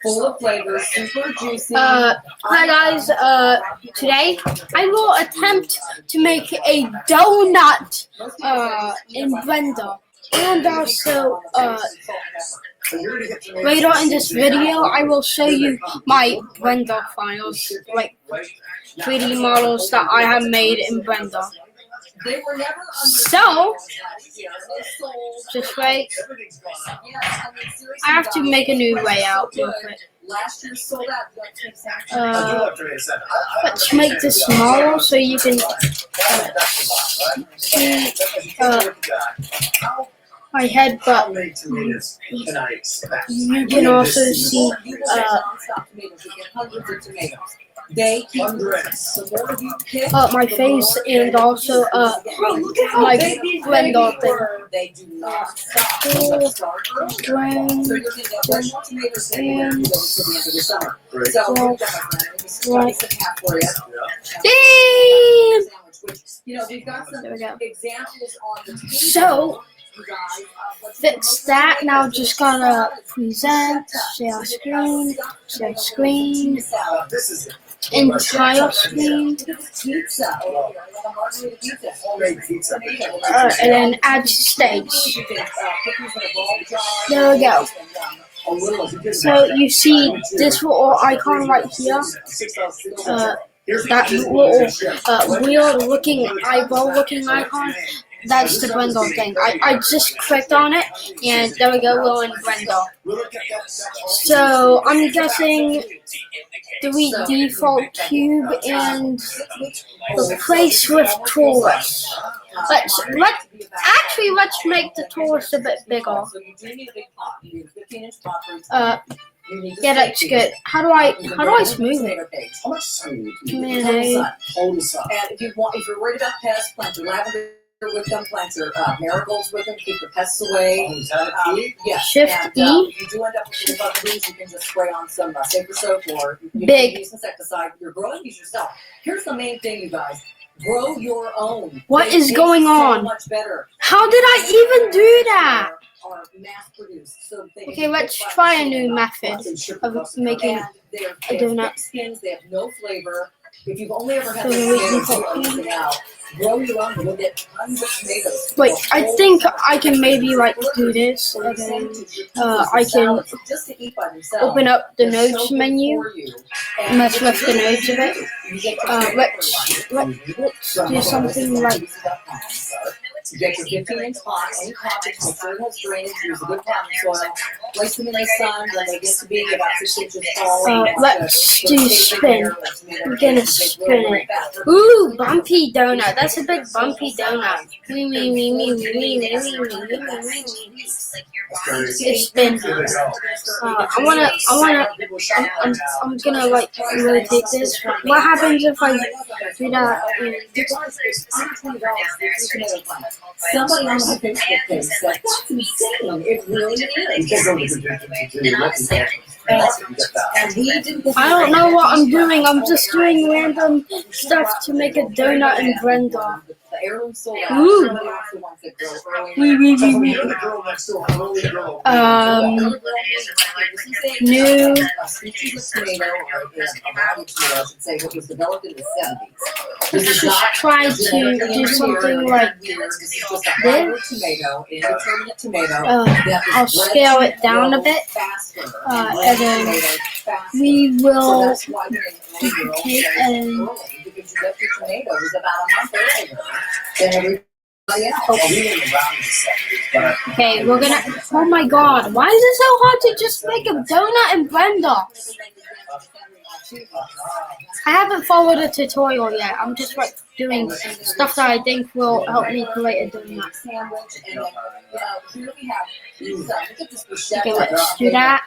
Full of flavor, super juicy. Hi guys. Today I will attempt to make a donut in blender, and also later in this video I will show you my blender files, like 3D models that I have made in blender. So just wait. I have to make a new layout real quick. Let's make this smaller so you can see my head, but you can also see my face and also my blender thing. There we go. So fix that. Now just gotta present, share screen, entire screen, and then add to stage. There we go. So you see this little icon right here, that little weird looking eyeball looking icon. That's the blender thing. I just clicked on it, and there we go, we're in blender. So I'm guessing the default cube and replace with torus. Let's make the torus a bit bigger. Yeah, that's good. How do I smooth it? Command A. And if you're worried about pests, plant your lavender with them, plant your marigolds with them, keep the pests away. Yeah. Shift and, E. If you do end up with other things, you can just spray on some safer soap, or you Big. can use insecticide. You're growing these yourself. Here's the main thing, you guys. Grow your own. What is going on? So much better. How did I even do that? Are mass produced, so Okay, let's try a new method of making a donut. Skins, they have no flavor. If you've only ever had anything out, grow your own, you'll get tons of tomatoes. Wait, I think I can maybe do this, and then I can open up the nodes menu, mess with the nodes of it. Let's do something like. Get your 15-inch pot, any pot that has drainage, use a good potting soil, place them in the sun when they get to be about 6 inches tall. Let's do spin. We're gonna spin it. Ooh, bumpy donut. That's a big bumpy donut. Spin. I'm gonna rotate this. What happens if I do that? Somebody on my Facebook page said, that's insane. It really is. I don't know what I'm doing. I'm just doing random stuff to make a donut in blender. Ooh. New. Let's just try to do something like this. I'll scale it down a bit, and then we will duplicate and. Okay, we're gonna. Oh my God! Why is it so hard to just make a donut in blender? I haven't followed a tutorial yet. I'm just doing stuff that I think will help me create a donut. Okay, let's do that.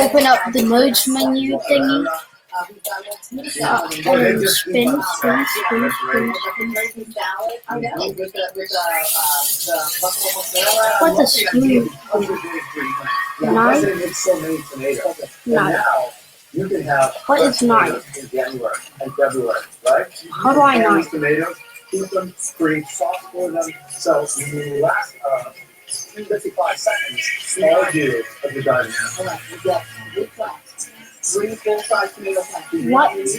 Open up the nodes menu thingy. Spin. What the screw? 9? 9. What is 9? How do I 9? Tomatoes, keep them free, soft for them. So when you last 55 seconds. Small view of the garden. Alright, we got 3 full-size tomato plants.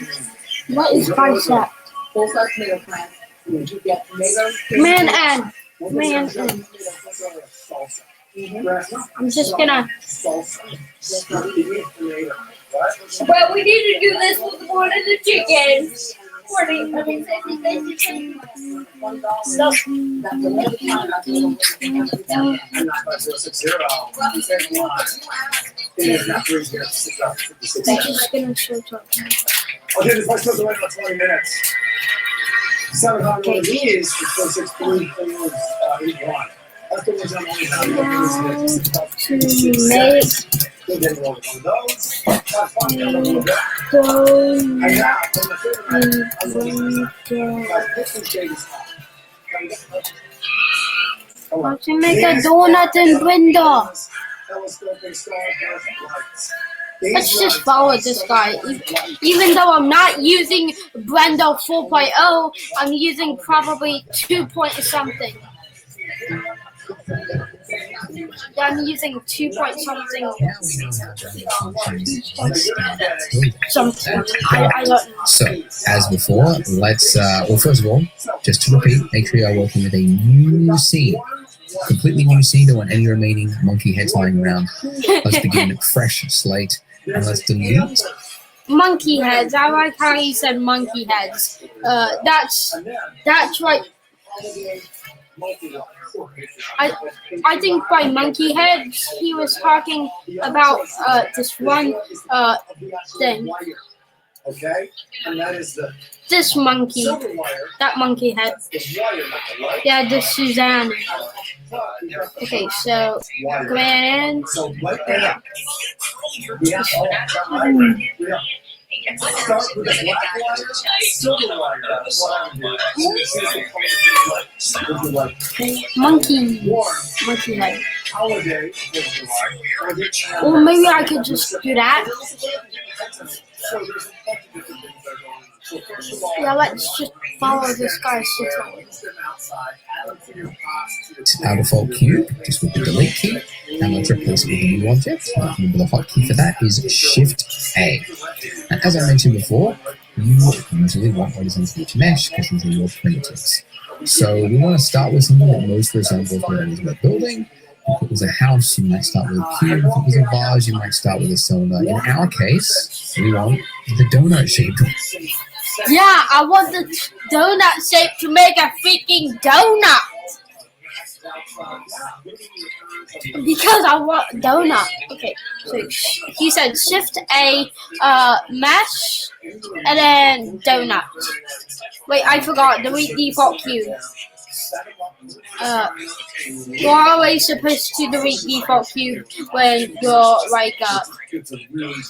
What is bicep? Full-size tomato plants. You get tomatoes. Man and I'm just gonna. But we need to do this with one of the chickens. I'm just gonna search up. Okay, this might take about 20 minutes. 700 of these for 6.3 things each one. That's the ones I'm only To make how to make a donut in Blender. Let's just follow this guy. Even though I'm not using Blender 4.0, I'm using probably 2 point something. Yeah, I'm using 2 point something. Something. I don't know. So, as before, let's, well, first of all, just to repeat, make sure you're working with a new scene. Completely new scene. Don't want any remaining monkey heads lying around. Let's begin fresh slate, and let's delete. Monkey heads. I like how he said monkey heads. That's right. I think by monkey heads he was talking about this one thing. Okay, and that is the This monkey, silver wire. that monkey head. The wire, not the light. Yeah, this Suzanne. Okay, so grand. So right there, we have all that. Yeah. Start with the black wire, silver wire. That's what I would do. Like Monkey. warm Monkey head. holiday. Or maybe I could just do that. Yeah, let's just follow this guy's tutorial. Our default cube, just with the delete key, and let's replace it with a new object. Remember the hotkey for that is Shift A. And as I mentioned before, you usually want horizontal mesh because these are your primitives. So we want to start with something that most resembles what it is we're building. If it was a house, you might start with a cube. If it was a vase, you might start with a cylinder. In our case, we want the donut shape. Yeah, I want the donut shape to make a freaking donut. Because I want donut. Okay, so he said Shift A, mesh, and then donut. Wait, I forgot. Delete default cube. You're always supposed to delete default cube when you're like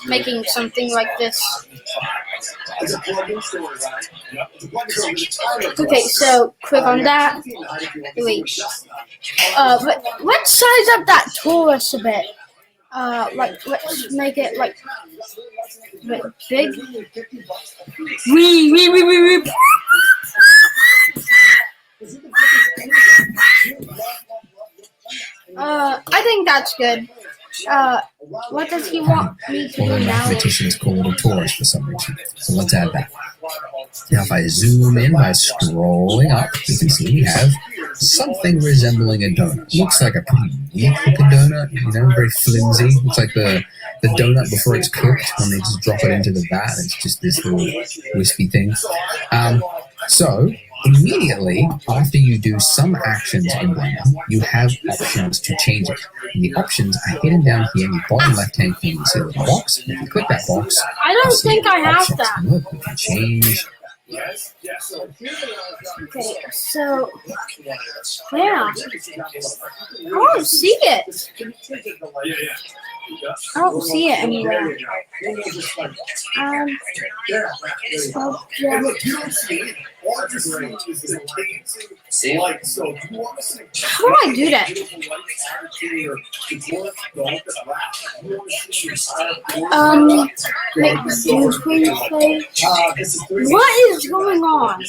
making something like this. Okay, so click on that. Delete. Let's size up that torus a bit. Like let's make it like big. Wee. I think that's good. What does he want me to One do of the now? mathematicians called a torus for some reason. So let's add that. Now if I zoom in by scrolling up, you can see we have something resembling a donut. Looks like a pretty weak looking donut, you know, very flimsy. Looks like the donut before it's cooked when they just drop it into the vat. It's just this little wispy thing. So immediately after you do some actions in Blender, you have options to change it. And the options are hidden down here in the bottom left-hand corner. You see a little box. If you click that box, I don't think I have options. that. Look, we can change. Okay, so where? I don't see it. I don't see it anywhere. How do I do that? Make do screenplay. What is going on?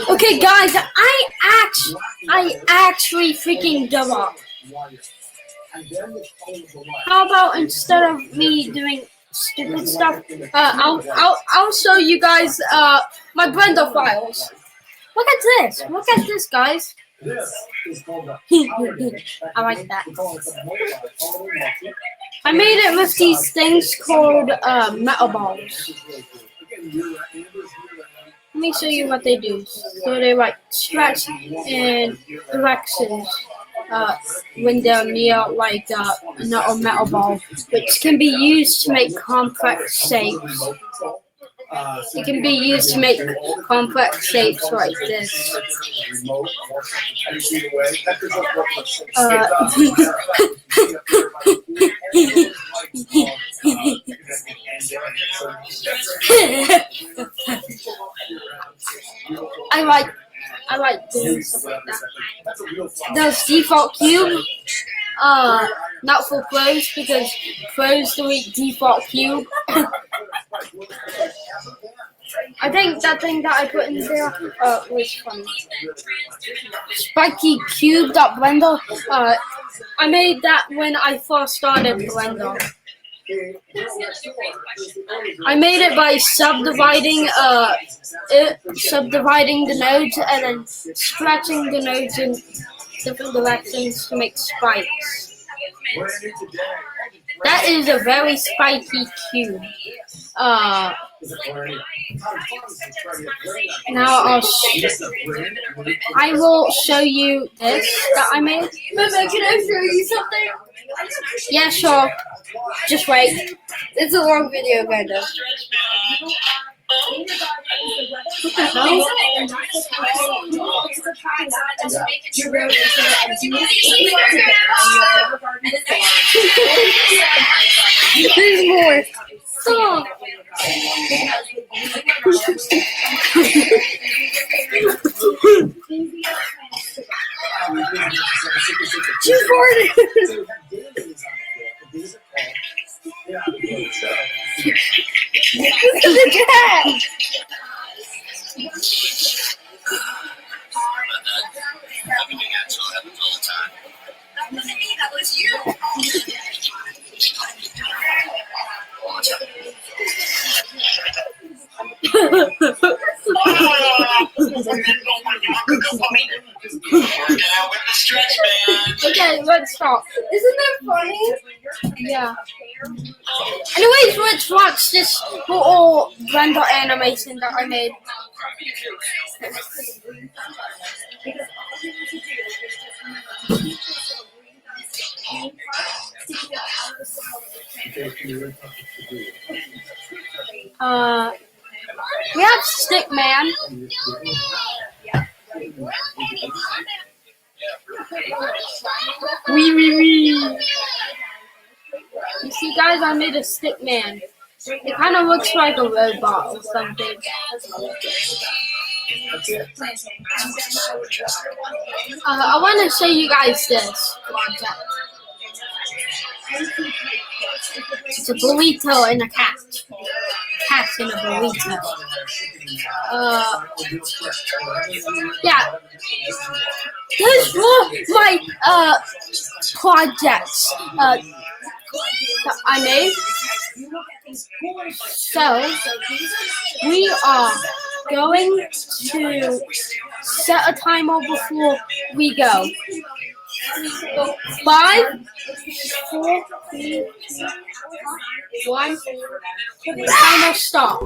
Okay, guys, I actually freaking give up. How about instead of me doing stupid stuff, I'll show you guys my Blender files. Look at this. Look at this, guys. I like that. I made it with these things called metal balls. Let me show you what they do. So they like stretch in directions when they're near like a metal ball, which can be used to make complex shapes. It can be used to make complex shapes like this. I like doing stuff like that. There's default cube. Not for pros because pros delete default cube. I think that thing that I put in there was funny. Spiky cube.blender. I made that when I first started Blender. I made it by subdividing the nodes and then stretching the nodes in different directions to make spikes. That is a very spiky cube. Now I will show you this that I made. Mama, can I show you something? Yeah, sure. Just wait. It's a long video, kind of. What the hell? There's more. Stop. She's bored. Look at the cat. That was you. Okay, let's stop. Isn't that funny? Yeah. Anyways, let's watch this little Blender animation that I made. We have Stickman. Wee. You see, guys, I made a Stickman. It kind of looks like a robot or something. I want to show you guys this project. It's a burrito and a cat. Cat and a burrito. Yeah. Those were my projects that I made. So we are going to set a timer before we go. 5, 4, 3, 2, 1. Timer stop.